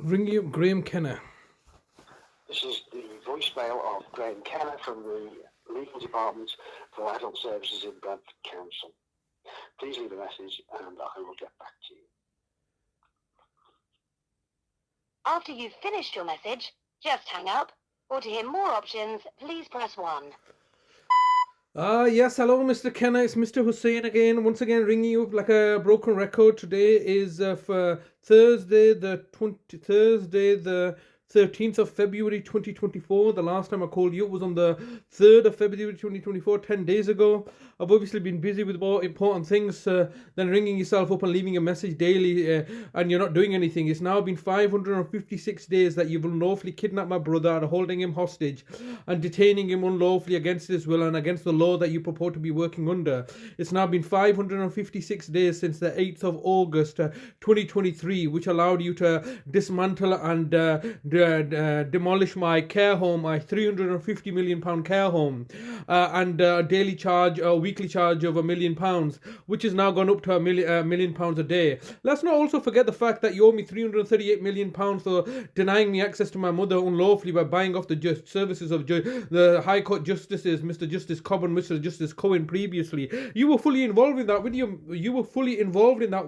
Ringing up Graeme Kenna. This is the voicemail of Graeme Kenna from the Legal Department for Adult Services in Bradford Council. Please leave a message and I will get back to you. After you've finished your message, just hang up. Or to hear more options, please press 1. Yes, hello, Mr. Kenna. It's Mr. Hussain again. Once again, ringing you up like a broken record. Today is for Thursday, the 13th of February 2024. The last time I called you was on the 3rd of February 2024, 10 days ago. I've obviously been busy with more important things than ringing yourself up and leaving a message daily and you're not doing anything. It's now been 556 days that you've unlawfully kidnapped my brother and holding him hostage and detaining him unlawfully against his will and against the law that you purport to be working under. It's now been 556 days since the 8th of August 2023, which allowed you to dismantle and demolish my care home, my £350 million care home, and a daily charge, a weekly charge of £1 million, which has now gone up to £1 million a day. Let's not also forget the fact that you owe me £338 million for denying me access to my mother unlawfully by buying off the services of the High Court Justices, Mr. Justice Cobb and Mr. Justice Cohen previously. You were fully involved in that, you were fully involved in that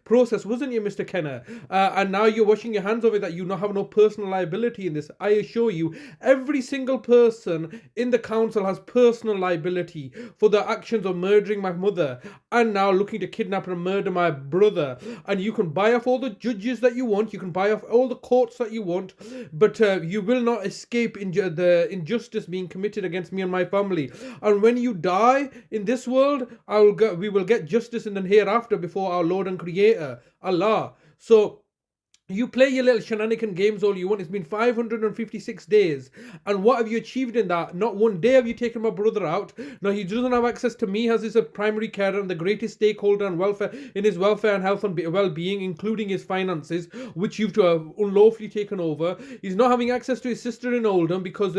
process, wasn't you, Mr. Kenna? And now you're washing your hands of it that you not have no personal liability in this. I assure you, every single person in the council has personal liability for the actions of murdering my mother and now looking to kidnap and murder my brother. And you can buy off all the judges that you want, you can buy off all the courts that you want, but you will not escape the injustice being committed against me and my family. And when you die in this world, we will get justice in the hereafter before our Lord and Creator, Allah. So you play your little shenanigan games all you want. It's been 556 days. And what have you achieved in that? Not one day have you taken my brother out. No, he doesn't have access to me as his primary carer and the greatest stakeholder in his welfare and health and well-being, including his finances, which you've unlawfully taken over. He's not having access to his sister in Oldham because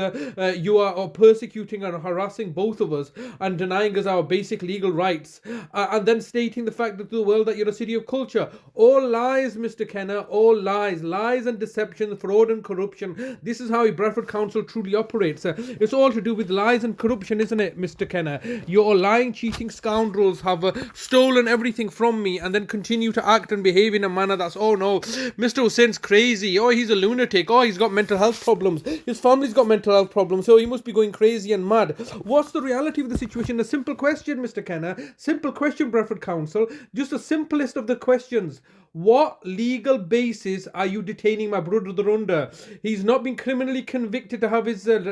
you are persecuting and harassing both of us and denying us our basic legal rights. And then stating the fact that to the world that you're a city of culture. All lies, Mr. Kenna, all lies and deception, fraud and corruption. This is how Bradford Council truly operates. It's all to do with lies and corruption, isn't it, Mr. Kenna? Your lying, cheating scoundrels have stolen everything from me and then continue to act and behave in a manner that's, oh no, Mr. Hussein's crazy, oh he's a lunatic, oh he's got mental health problems, his family's got mental health problems, so he must be going crazy and mad. What's the reality of the situation? A simple question, Mr. Kenna. Simple question, Bradford Council. Just the simplest of the questions. What legal basis are you detaining my brother under? He's not been criminally convicted to have his to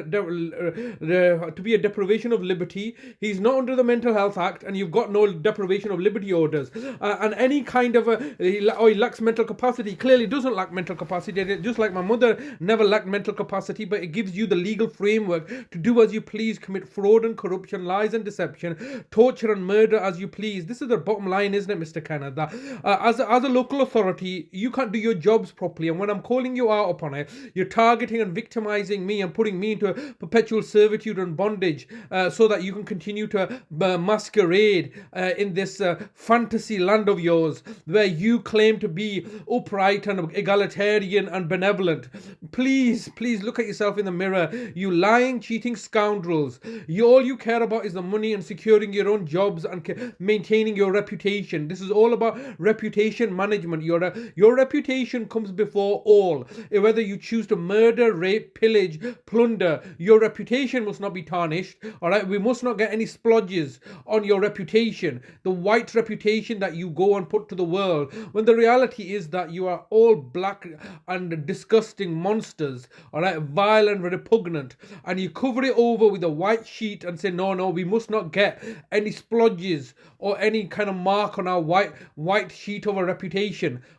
be a deprivation of liberty. He's not under the Mental Health Act, and you've got no deprivation of liberty orders. And any kind of he lacks mental capacity. He clearly doesn't lack mental capacity. Just like my mother never lacked mental capacity, but it gives you the legal framework to do as you please, commit fraud and corruption, lies and deception, torture and murder as you please. This is the bottom line, isn't it, Mr. Kenna? That as a local authority, you can't do your jobs properly, and when I'm calling you out upon it, you're targeting and victimizing me and putting me into perpetual servitude and bondage so that you can continue to masquerade in this fantasy land of yours where you claim to be upright and egalitarian and benevolent. Please look at yourself in the mirror, you lying, cheating scoundrels. All you care about is the money and securing your own jobs and maintaining your reputation. This is all about reputation management. Your reputation comes before all. Whether you choose to murder, rape, pillage, plunder, your reputation must not be tarnished. All right, we must not get any splodges on your reputation, the white reputation that you go and put to the world, when the reality is that you are all black and disgusting monsters, all right, vile and repugnant, and you cover it over with a white sheet and say, no, we must not get any splodges or any kind of mark on our white sheet of a reputation,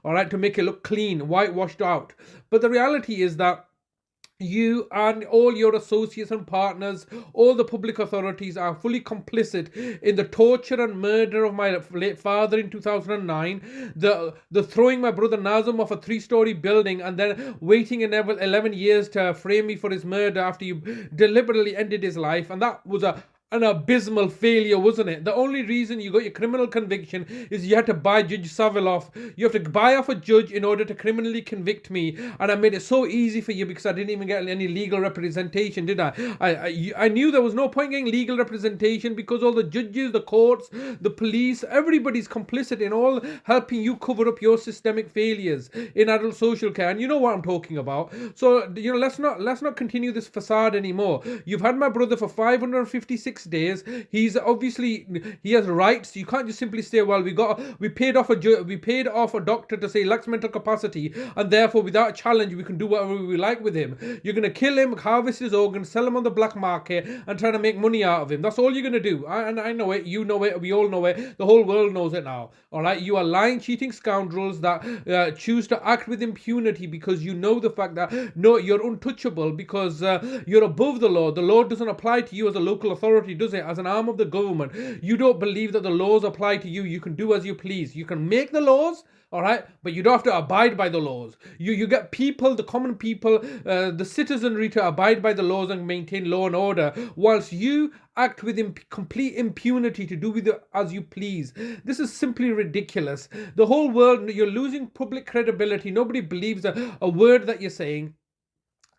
all right, to make it look clean, whitewashed out. But the reality is that you and all your associates and partners, all the public authorities are fully complicit in the torture and murder of my late father in 2009, the throwing my brother Nazem off a 3-story building and then waiting 11 years to frame me for his murder after you deliberately ended his life. And that was a an abysmal failure, wasn't it? The only reason you got your criminal conviction is you had to buy Judge Savile off. You have to buy off a judge in order to criminally convict me, and I made it so easy for you because I didn't even get any legal representation, did I? I knew there was no point getting legal representation because all the judges, the courts, the police, everybody's complicit in all helping you cover up your systemic failures in adult social care, and you know what I'm talking about. So let's not continue this facade anymore. You've had my brother for 556 days. He's obviously, he has rights. You can't just simply say, well, we paid off a doctor to say he lacks mental capacity, and therefore without challenge we can do whatever we like with him. You're going to kill him, harvest his organs, sell him on the black market, and try to make money out of him. That's all you're going to do. I know it, you know it, we all know it, the whole world knows it now. All right, you are lying, cheating scoundrels that choose to act with impunity because you know the fact that no, you're untouchable because you're above the law. The law doesn't apply to you as a local authority, does it? As an arm of the government, you don't believe that the laws apply to you. You can do as you please. You can make the laws, all right, but you don't have to abide by the laws. You get people, the common people, the citizenry to abide by the laws and maintain law and order, whilst you act with complete impunity to do with it as you please. This is simply ridiculous. The whole world, you're losing public credibility. Nobody believes a word that you're saying.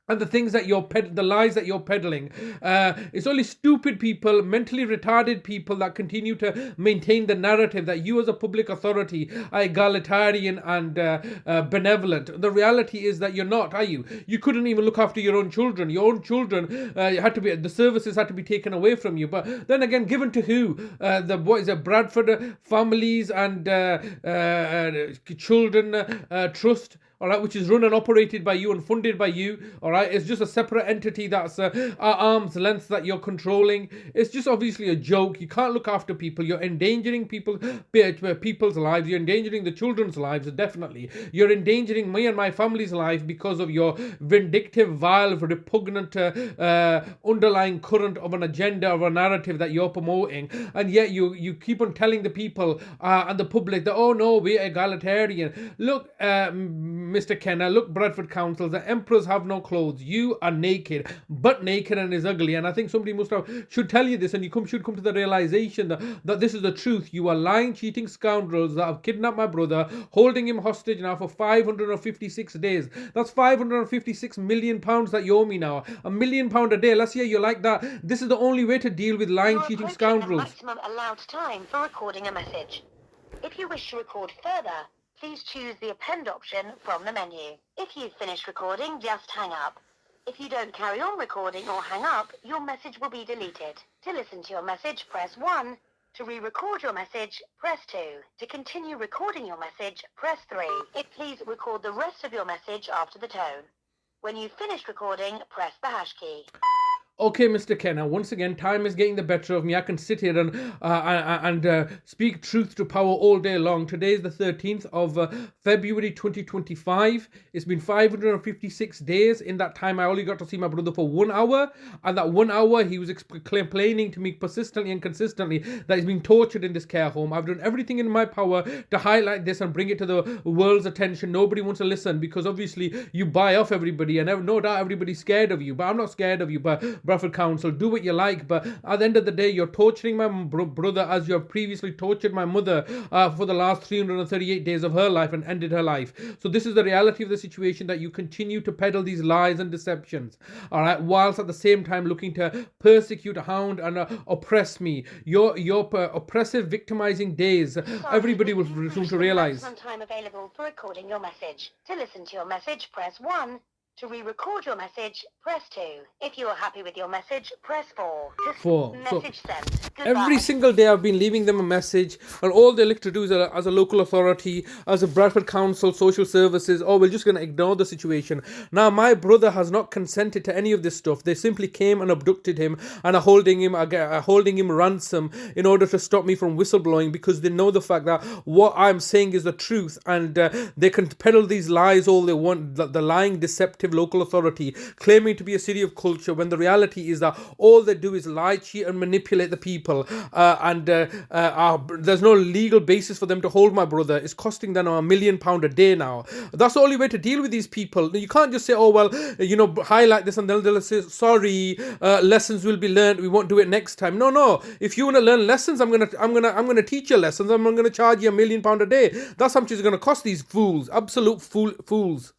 And the things that the lies that you're peddling. It's only stupid people, mentally retarded people that continue to maintain the narrative that you as a public authority are egalitarian and benevolent. The reality is that you're not, are you? You couldn't even look after your own children. Your own children the services had to be taken away from you. But then again, given to who? Bradford families and children trust. All right, which is run and operated by you and funded by you. All right, it's just a separate entity that's at arm's length that you're controlling. It's just obviously a joke. You can't look after people. You're endangering people's lives. You're endangering the children's lives, definitely. You're endangering me and my family's life because of your vindictive, vile, repugnant underlying current of an agenda, of a narrative that you're promoting. And yet you keep on telling the people and the public that, oh no, we're egalitarian. Look, Mr. Kenna, look, Bradford Council, the emperors have no clothes. You are naked, butt naked, and is ugly. And I think somebody should tell you this, and you should come to the realization that this is the truth. You are lying, cheating scoundrels that have kidnapped my brother, holding him hostage now for 556 days. That's 556 million pounds that you owe me now. £1 million a day. Let's hear you like that. This is the only way to deal with lying, cheating scoundrels. Maximum allowed time for recording a message. If you wish to record further, please choose the append option from the menu. If you've finished recording, just hang up. If you don't carry on recording or hang up, your message will be deleted. To listen to your message, press 1. To re-record your message, press 2. To continue recording your message, press 3. Please record the rest of your message after the tone. When you've finished recording, press the hash key. Okay, Mr. Kenna, once again, time is getting the better of me. I can sit here and speak truth to power all day long. Today is the 13th of February 2025. It's been 556 days. In that time, I only got to see my brother for 1 hour. And that 1 hour, he was complaining to me persistently and consistently that he's been tortured in this care home. I've done everything in my power to highlight this and bring it to the world's attention. Nobody wants to listen because obviously you buy off everybody, and no doubt everybody's scared of you. But I'm not scared of you. But Bradford Council, do what you like, but at the end of the day, you're torturing my brother as you have previously tortured my mother for the last 338 days of her life and ended her life. So this is the reality of the situation, that you continue to peddle these lies and deceptions, all right, whilst at the same time looking to persecute, hound, and oppress me. Your oppressive, victimizing days, everybody will soon to realize. Time available for recording your message. To listen to your message, press 1. To re-record your message, press 2. If you are happy with your message, press 4. Message sent. Goodbye. Every single day I've been leaving them a message, and all they look to do is as a local authority, as a Bradford Council, social services, we're just going to ignore the situation. Now, my brother has not consented to any of this stuff. They simply came and abducted him and are holding him ransom in order to stop me from whistleblowing, because they know the fact that what I'm saying is the truth, and they can peddle these lies all they want, the lying, deceptive active local authority claiming to be a city of culture, when the reality is that all they do is lie, cheat and manipulate the people, and there's no legal basis for them to hold my brother. It's costing them £1 million a day now. That's the only way to deal with these people. You can't just say, oh well, highlight this and they'll say, sorry, lessons will be learned, we won't do it next time. No, if you want to learn lessons, I'm gonna teach you lessons. I'm gonna charge you £1 million a day. That's how much it's gonna cost these fools, absolute fools.